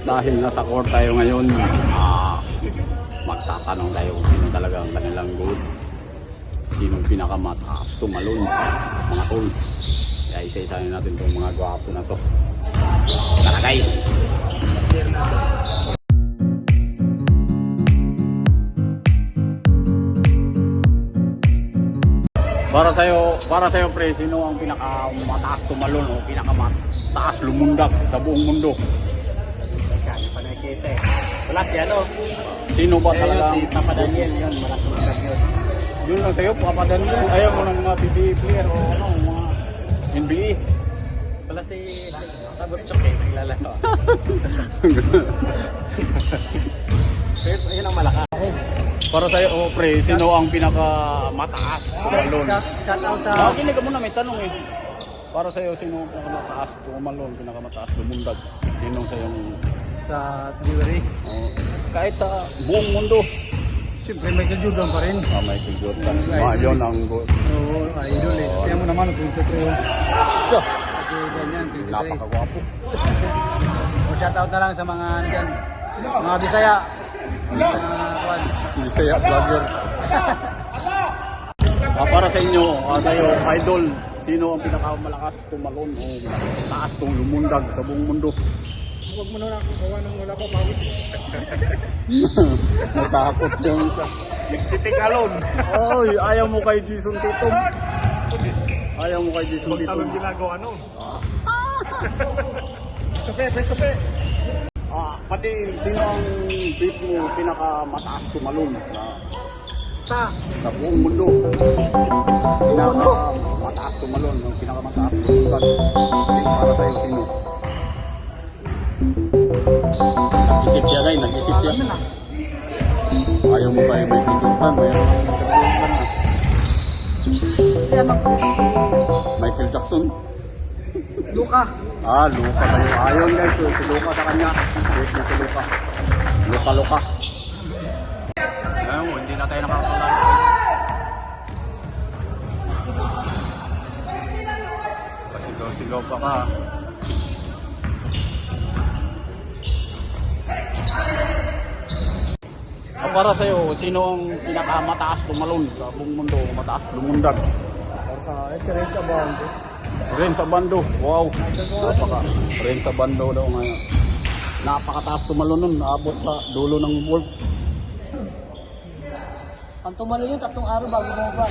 dahil nasa court tayo ngayon, magtatanong tayo kung sino talaga ang kanilang goal. Sinong pinakamataas tumalon, mga tol. Kaya isa-isahin natin itong mga gwapo na to. Tara guys! Para sa'yo pre, sino ang pinakamataas tumalon o pinakamataas lumundag sa buong mundo? Kaya pa nakikita eh. Wala si ano. Sino ba talaga? Si Papa Daniel yun, malakas lumundag yun. Yun lang sa'yo, Papa Daniel. Ayaw mo ng mga PBA player o ano, mga NBA. Wala si Sagot Chok eh, naglalaro. Pero yun ang malakas. Para sa'yo, pre, sino ang pinakamataas tumalon? Shout out sa... Kinig ka muna, may tanong eh. Para sa'yo, sino ang pinakamataas tumalon, pinakamataas lumundag? Sino sa'yong... sa delivery. Kahit sa buong mundo. Siyempre Michael Jordan pa rin. Michael Jordan. Yun ang goal. Oo, idol eh. Kaya mo naman, 23 yun. So, Jordan yan, 23. napakagwapo. Shout out na lang sa mga dyan. Mga Bisaya. Bisaya vlogger. Para sa inyo, sa'yo, idol, sino ang pinakamalakas tumalon o taas tong lumundag sa buong mundo? Huwag mo na akong gawa ng wala ko pawis. Natakot yung isa. Si Tikalon. Oy, ayaw mo kay Jason Tatum. Ayaw mo kay Jason Tatum. Talon ginagawa nun. Kape. Pati sino ang beat mo pinakamataas tumalon Sa buong mundo? Pinakamataas tumalon, yung pinakamataas tumalon. Para sa'yo, sino? Nag-isip siya guys, nag-isip siya. Ayaw mo kay Michael Jordan, mayroon ang Michael Jordan na. si ano? Michael Jackson. Luka. Luka kayo. Ayon guys, so, si Luka sa kanya. Wait na si Luka. Luka. Ayun, hindi na tayo nakakatulala. Pasigaw pa ka. Para sa'yo, sino ang pinakamataas tumalon sa buong mundo? Mataas lumundag? Para sa SRS Abando. Ren sa bando. Wow. Ren sa bando daw ngayon. Napakataas tumalon nun. Naabot sa dulo ng world. Ang tumalo yun, 3 araw bago mo ba?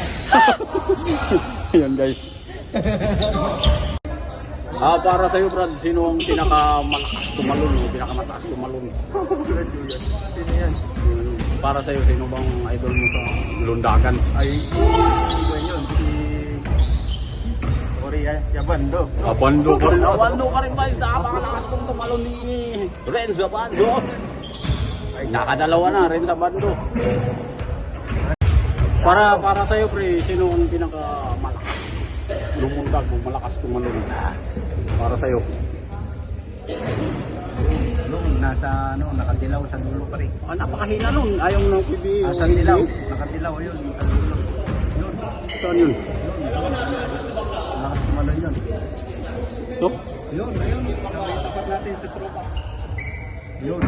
Ayan guys. Para sa'yo Brad, sino ang pinakamalakas tumalon? Pinakamataas tumalon? Sino yan? Para sa'yo, sino bang idol mo sa lundagan? Ay, yun, si... Korea, Yabando. Bando ka rin. Bando ka rin ba? Napakalakas kong tumalon ni Ren sa bando. Ay, nakadalawa na, Ren sa bando. Para sa'yo pre, sino ang pinakamalakas lumundag o malakas tumalon? Para sa'yo. Nasa nakadilaw sa dulo pa rin. Napakahina nun. Ayaw mo ng PBA. Sa dilaw. Nakadilaw yun. Yun. Saan yun? Lakas tumalon yun. Ito? Yun. Tapat natin sa tropa. Yun.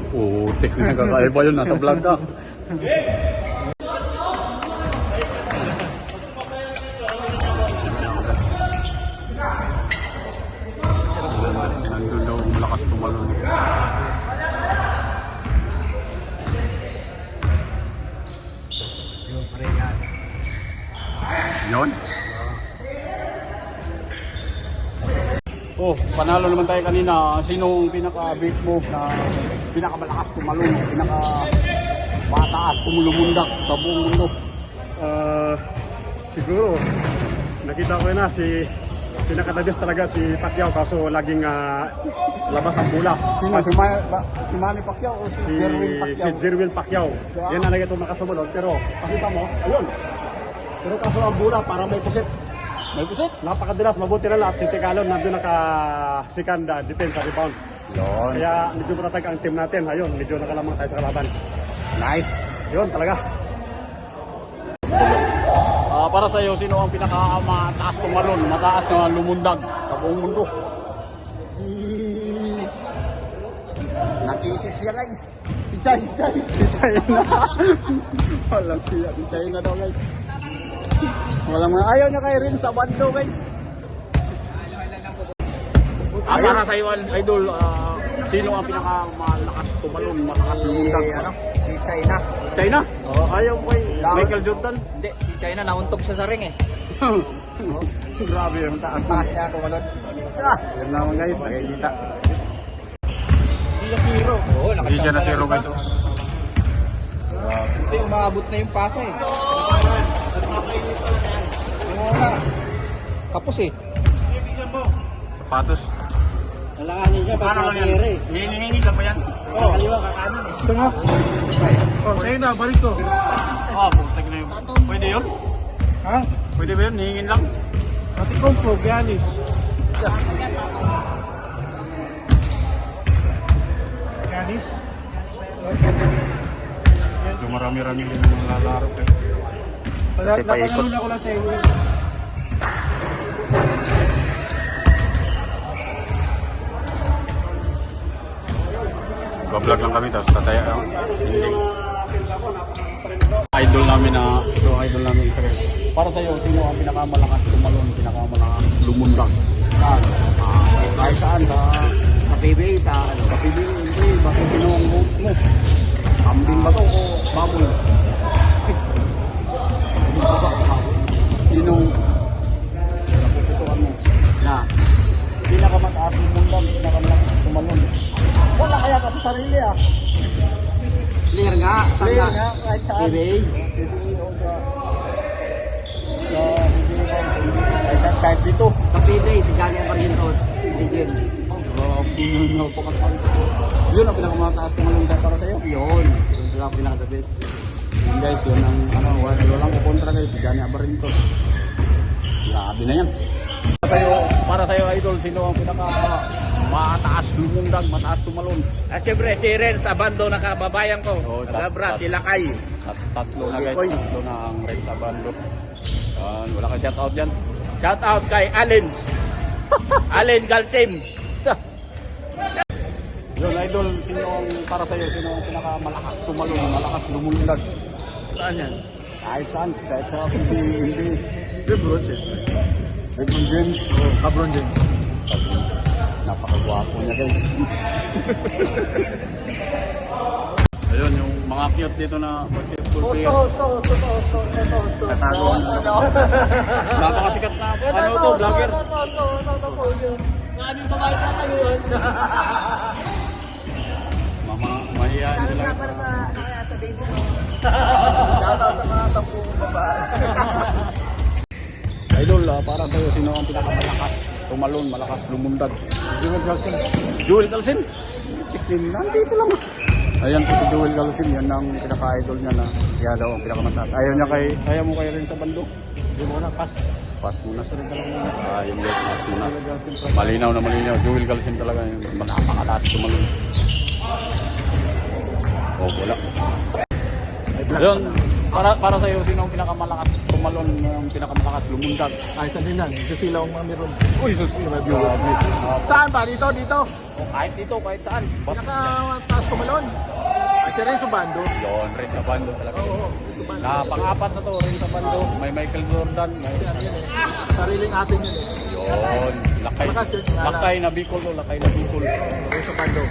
Putik na kakaiba yun. Nasa vlog ka. Nandun daw malakas tumalon. Yun, pare yan. Yun? Panalo naman tayo kanina. Sinong pinaka-beat mo na pinakamalakas tumalon, pinaka-mataas tumulumundak sa buong mundo? Siguro, nakita ko na si pinakadagas talaga si Pacquiao kaso laging labas ang bola. Sino? Si Manny Pacquiao o si Jerwin Pacquiao? Si Jerwin Pacquiao. Yan na lagi ito makasumunod. Pero pakita mo, ayun. Pero kaso ang bola para may pusit. May pusit? Napakadalas, mabuti na lahat. Si Tigalon nandun naka-second defense sa rebound. Yun. Kaya medyo matatag ang team natin. Ayun, medyo nakalamang tayo sa kalaban. Nice. Yun talaga. Para sa iyo, sino ang pinakamataas tumalon, mataas na lumundag sa buong mundo? Nag-iisip siya guys. Si Chay. Si China. Walang siya. Si China daw guys. Walang mga ayaw niya kay Rin sa bando guys. Para sa iyo, idol, sino ang pinakamalakas tumalon, malakas lumundag sa Si China. China? Ayaw ko kay Michael Jordan. Hindi, si China nauntog siya sa ring eh. Grabe yung taas. Taas niya ako malon. Yan naman guys, nakikita. Oo, Hindi siya na zero guys. Hindi, umabot na yung pasa eh. Kapos eh. Sapatos. Alanganin niya, Paano basta lang si yan? Ere. Hihingi ka ba yan? Oh. Kaliwa, kakanan eh. Ito nga. Sa'yo na, balik ko. Putik na yun. Pwede yun? Ha? Pwede ba yun? Hihingin lang? Pati kompro, Giannis. Giannis? Medyo marami-rami din yung lalaro kayo. Kasi paikot. Napanalun ako lang sa iyo. Bablog lang kami tapos tataya lang. Hindi. Idol namin na ito, idol namin Israel. Para sa iyo, sino ang pinakamalakas tumalon, pinakamalakas lumundag? Kahit saan, sa PBA, sa PBA, hindi, basta sino ang vote mo? Kambing ba to o baboy? Sinong napupusuan mo na pinakamataas lumundag, pinakamalakas tumalon? Wala kaya ka sa sarili ah. Clear nga. Player nga, kahit saan. PBA. PBA o sa kahit dito. Sa PBA, si Johnny Abarrientos. Legend. Yun ang pinakamataas tumalon para sa'yo. Yun. Yun lang pinaka the best. Yun guys, yun ang walang kukontra guys, si Johnny Abarrientos. Grabe na yan. Para sa'yo idol, sino ang mataas lumundag, mataas tumalon? Siyempre, si Ren sa bando na kababayan ko. Oo, Nagabra, tat- si Lakay. Tatlo na guys, tatlo na ang red sa bando. Wala kang shoutout dyan. Shout out kay Allen. Allen Galsim. Yun idol, sino ang para sa'yo, sino ang pinakamalakas tumalon, malakas lumundag? Saan yan? Kahit saan, hindi. LeBron James. Cabron James. Napakagwapo niya guys. Ayun, yung mga cute dito na basketball player. Hosto. Natago. Napakasikat na, ano to, vlogger. Maraming babae na kayo yun. Mahihayin sila. Para sa baby mo. Shoutout sa mga 10 babae. Idol, para sa'yo, sino ang pinakamalakas tumalon, malakas lumundag? Joel Galsin. Nandito lang. Ayan po si Joel Galsin, yan ang pinaka-idol niya na kaya daw ang pinakamataas. Ayaw mo kay rin sa bando? Hindi mo na, pass. Pass muna. Yung guys, pass muna. Malinaw na malinaw. Joel Galsin talaga yung napakataas tumalon. Wala. Ayun, para sa iyo, sino ang pinakamalakas tumalon, ang pinakamalakas lumundag? Ay, saan din lang. Kasi sila ang mga meron. Uy, sus, grabe. Saan ba? Dito? Kahit dito, kahit saan. Basta. Pinaka-taas kumalon. Ay, si Renzo Bando. Yun, rin sa bando talaga. Oo. Pang-apat na to, rin sa bando. May Michael Jordan. May... Sariling atin yun eh. Yun, lakay na Bicol to, lakay na Bicol. Renzo Bando.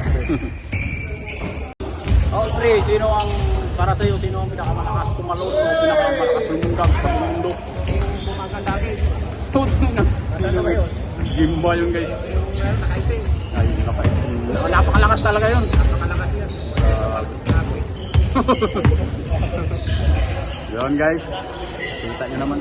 Pre, sino ang, para sa iyo, sino ang pinakamalakas tumalon o pinakamalakas lumundag sa mundo? Bumagalagi. Tuto na. Ano ba yun? Gimba yun guys. Nakaiting. Ay, napakalakas talaga yun. Napakalakas yan. Yun guys. Kita nyo naman.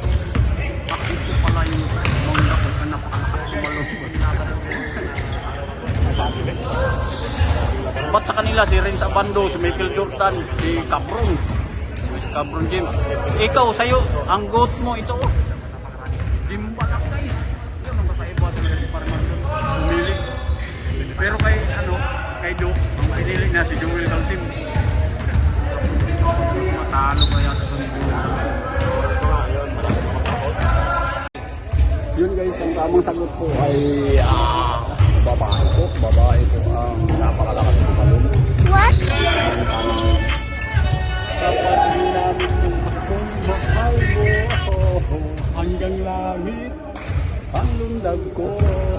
Ito pala yung mongga ko na napakalakas tumalon. Ba't sa kanila si Ren Sabando, si Michael Jordan, si Cabron James. Ikaw, sa'yo, ang goat mo, ito oh. Gimba lang guys. Yun ang kakaiba talaga si Parman doon. Pumili. Pero kay Do, ang pinili na si Joel Galsim. Matalo kaya ito ni Joel Galsim. Yun guys, ang tamang sagot ko ay babae po. Babae po ang napakalakas ng balon. What? Kapag ginamit ng akong mahal mo, hanggang langit ang lundag ko.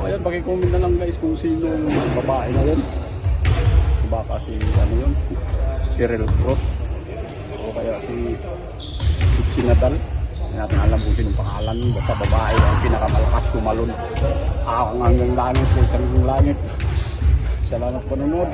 Ayan, pakicomment na lang guys kung sino yung babae na yun. Baka si, ano yun, Cheryl Cross. O kaya si Nadal. Hindi natin alam kung sinong pangalan. Basta babae ang pinakamalakas tumalon. Ako hanggang langit, isang langit. Salamat po nanonood.